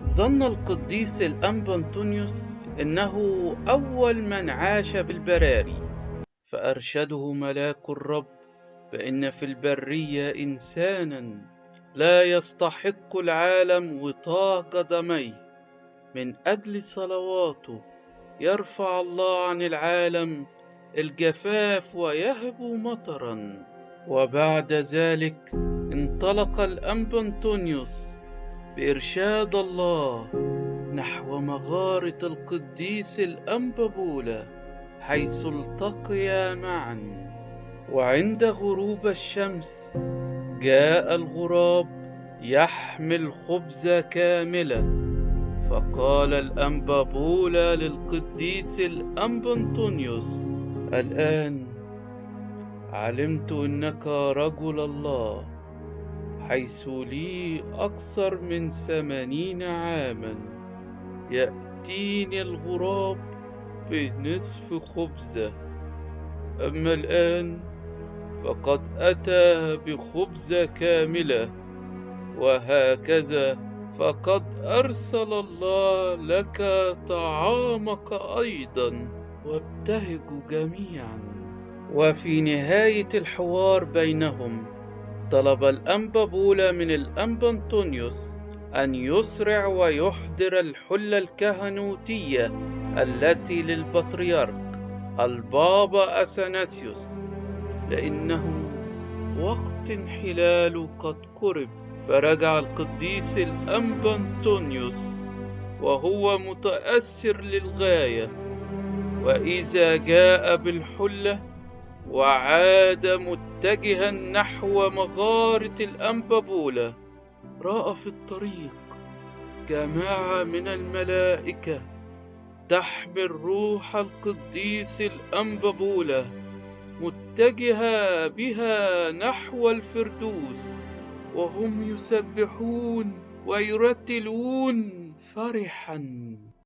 ظن القديس الأنبا أنطونيوس إنه أول من عاش بالبراري، فأرشده ملاك الرب بأن في البرية إنسانا لا يستحق العالم وطاء قدميه. من أجل صلواته يرفع الله عن العالم الجفاف ويهب مطرا. وبعد ذلك انطلق الأنبا أنطونيوس بإرشاد الله نحو مغارة القديس الأنبا بولا، حيث التقيا معا. وعند غروب الشمس جاء الغراب يحمل خبز كاملة، فقال الأنبا بولا للقديس الأنبا أنطونيوس: الآن علمت أنك رجل الله، حيث لي أكثر من 80 عاما يأتيني الغراب بنصف خبزة، أما الآن فقد أتى بخبزة كاملة، وهكذا فقد أرسل الله لك طعامك أيضا. وابتهجوا جميعا. وفي نهاية الحوار بينهم طلب الأنبا بولا من الأنبا أنطونيوس أن يسرع ويحضر الحلة الكهنوتية التي للبطريرك البابا أثناسيوس، لأنه وقت انحلاله قد قرب. فرجع القديس الأنبا أنطونيوس وهو متأثر للغاية، وإذا جاء بالحلة وعاد متجها نحو مغارة الأنبا بولا، رأى في الطريق جماعة من الملائكة تحمل روح القديس الأنبا بولا متجهة بها نحو الفردوس، وهم يسبحون ويرتلون فرحا.